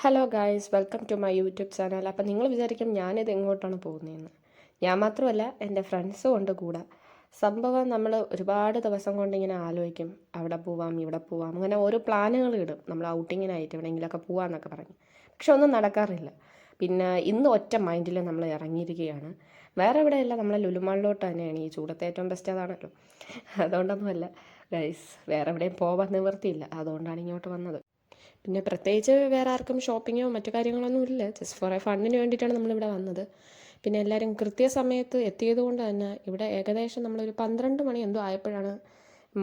Hello guys, welcome to my YouTube channel. അപ്പം നിങ്ങൾ വിചാരിക്കും ഞാനിത് എങ്ങോട്ടാണ് പോകുന്നതെന്ന്. ഞാൻ മാത്രമല്ല, എൻ്റെ ഫ്രണ്ട്സും ഉണ്ട് കൂടെ. സംഭവം നമ്മൾ ഒരുപാട് ദിവസം കൊണ്ട് ഇങ്ങനെ ആലോചിക്കും, അവിടെ പോവാം ഇവിടെ പോവാം, അങ്ങനെ ഓരോ പ്ലാനുകൾ ഇടും നമ്മൾ ഔട്ടിങ്ങിനായിട്ട് എവിടെയെങ്കിലുമൊക്കെ പോവാമെന്നൊക്കെ പറഞ്ഞ്. പക്ഷെ ഒന്നും നടക്കാറില്ല. പിന്നെ ഇന്ന് ഒറ്റ മൈൻഡിൽ നമ്മൾ ഇറങ്ങിയിരിക്കുകയാണ്. വേറെ എവിടെയല്ല, നമ്മളെ ലുലുമാളിലോട്ട് തന്നെയാണ്. ഈ ചൂടത്തെ ഏറ്റവും ബെസ്റ്റ് അതാണല്ലോ. അതുകൊണ്ടൊന്നുമല്ല ഗൈസ്, വേറെ എവിടെയും പോവാൻ നിവൃത്തിയില്ല, അതുകൊണ്ടാണ് ഇങ്ങോട്ട് വന്നത്. പിന്നെ പ്രത്യേകിച്ച് വേറെ ആർക്കും ഷോപ്പിങ്ങോ മറ്റു കാര്യങ്ങളൊന്നും ഇല്ല, ജസ്റ്റ് ഫോർ എ ഫണ്ണിന് വേണ്ടിയിട്ടാണ് നമ്മളിവിടെ വന്നത്. പിന്നെ എല്ലാവരും കൃത്യസമയത്ത് എത്തിയത് കൊണ്ട് തന്നെ ഇവിടെ ഏകദേശം നമ്മളൊരു 12 മണി എന്തോ ആയപ്പോഴാണ്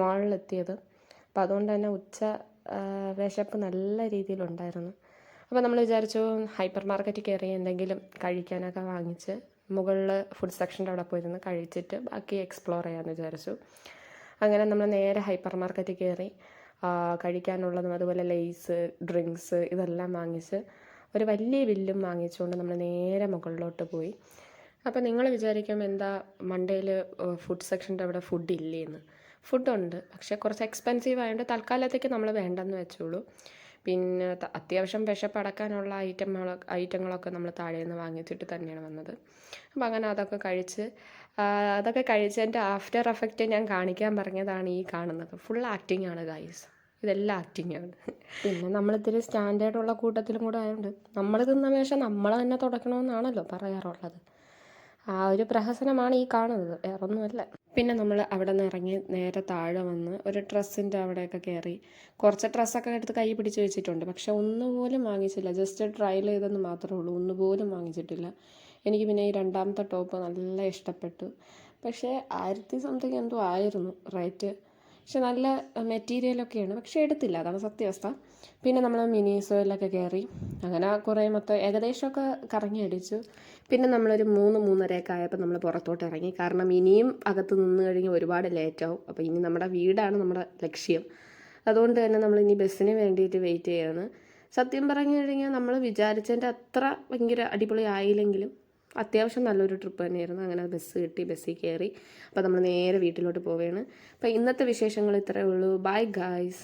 മാളിലെത്തിയത്. അപ്പോൾ അതുകൊണ്ട് തന്നെ വിശപ്പ് നല്ല രീതിയിലുണ്ടായിരുന്നു. അപ്പോൾ നമ്മൾ വിചാരിച്ചു ഹൈപ്പർ മാർക്കറ്റിൽ കയറി എന്തെങ്കിലും കഴിക്കാനൊക്കെ വാങ്ങിച്ച് മുകളിൽ ഫുഡ് സെക്ഷൻ്റെ അവിടെ പോയിരുന്ന് കഴിച്ചിട്ട് ബാക്കി എക്സ്പ്ലോർ ചെയ്യാമെന്ന് വിചാരിച്ചു. അങ്ങനെ നമ്മൾ നേരെ ഹൈപ്പർ മാർക്കറ്റിൽ കയറി കഴിക്കാനുള്ളതും അതുപോലെ ലെയ്സ്, ഡ്രിങ്ക്സ് ഇതെല്ലാം വാങ്ങിച്ച് ഒരു വലിയ ബില്ലും വാങ്ങിച്ചുകൊണ്ട് നമ്മൾ നേരെ മുകളിലോട്ട് പോയി. അപ്പോൾ നിങ്ങൾ വിചാരിക്കും എന്താ മണ്ടയിൽ ഫുഡ് സെക്ഷൻ്റെ അവിടെ ഫുഡ് ഇല്ലേന്ന്. ഫുഡുണ്ട്, പക്ഷേ കുറച്ച് എക്സ്പെൻസീവ് ആയതുകൊണ്ട് തൽക്കാലത്തേക്ക് നമ്മൾ വേണ്ടെന്ന് വെച്ചോളൂ. പിന്നെ അത്യാവശ്യം വിശപ്പടക്കാനുള്ള ഐറ്റങ്ങളൊക്കെ നമ്മൾ താഴെ നിന്ന് വാങ്ങിച്ചിട്ട് തന്നെയാണ് വന്നത്. അപ്പോൾ അങ്ങനെ അതൊക്കെ കഴിച്ചതിൻ്റെ ആഫ്റ്റർ എഫക്റ്റ് ഞാൻ കാണിക്കാൻ പറഞ്ഞതാണ് ഈ കാണുന്നത്. ഫുൾ ആക്ടിങ് ആണ് ഗൈസ്, ഇതെല്ലാം ആക്ടിങ് ആണ്. പിന്നെ നമ്മളിത്തിരി സ്റ്റാൻഡേർഡുള്ള കൂട്ടത്തിലും കൂടെ ആയതുകൊണ്ട് നമ്മൾ തിന്ന വേഷം നമ്മൾ തന്നെ തുടക്കണമെന്നാണല്ലോ പറയാറുള്ളത്. ആ ഒരു പ്രഹസനമാണ് ഈ കാണുന്നത്, വേറൊന്നുമല്ല. പിന്നെ നമ്മൾ അവിടെ നിന്ന് ഇറങ്ങി നേരെ താഴെ വന്ന് ഒരു ഡ്രസ്സിൻ്റെ അവിടെയൊക്കെ കയറി കുറച്ച് ഡ്രസ്സൊക്കെ എടുത്ത് കൈ പിടിച്ച് വെച്ചിട്ടുണ്ട്. പക്ഷെ ഒന്നുപോലും വാങ്ങിച്ചില്ല, ജസ്റ്റ് ട്രയൽ ചെയ്തെന്ന് മാത്രമേ ഉള്ളൂ, ഒന്നുപോലും വാങ്ങിച്ചിട്ടില്ല. എനിക്ക് പിന്നെ ഈ രണ്ടാമത്തെ ടോപ്പ് നല്ല ഇഷ്ടപ്പെട്ടു. പക്ഷേ 1000 സംതിങ് എന്തോ ആയിരുന്നു റേറ്റ്. പക്ഷെ നല്ല മെറ്റീരിയലൊക്കെയാണ്, പക്ഷേ എടുത്തില്ല, അതാണ് സത്യാവസ്ഥ. പിന്നെ നമ്മൾ മിനിസോയിലൊക്കെ കയറി അങ്ങനെ കുറേ മൊത്തം ഏകദേശമൊക്കെ കറങ്ങി അടിച്ചു. പിന്നെ നമ്മളൊരു 3-3:30 ആയപ്പോൾ നമ്മൾ പുറത്തോട്ട് ഇറങ്ങി. കാരണം ഇനിയും അകത്ത് നിന്ന് കഴിഞ്ഞാൽ ഒരുപാട് ലേറ്റാവും. അപ്പോൾ ഇനി നമ്മുടെ വീടാണ് നമ്മുടെ ലക്ഷ്യം. അതുകൊണ്ട് തന്നെ നമ്മൾ ഇനി ബസ്സിന് വേണ്ടിയിട്ട് വെയിറ്റ് ചെയ്യാണ്. സത്യം പറഞ്ഞു കഴിഞ്ഞാൽ നമ്മൾ വിചാരിച്ചതിൻ്റെ അത്ര ഭയങ്കര അടിപൊളി ആയില്ലെങ്കിലും അത്യാവശ്യം നല്ലൊരു ട്രിപ്പ് തന്നെയായിരുന്നു. അങ്ങനെ ബസ് കിട്ടി, ബസ്സിൽ കയറി. അപ്പോൾ നമ്മൾ നേരെ വീട്ടിലോട്ട് പോവുകയാണ്. അപ്പോൾ ഇന്നത്തെ വിശേഷങ്ങൾ ഇത്രയേ ഉള്ളൂ. Bye guys.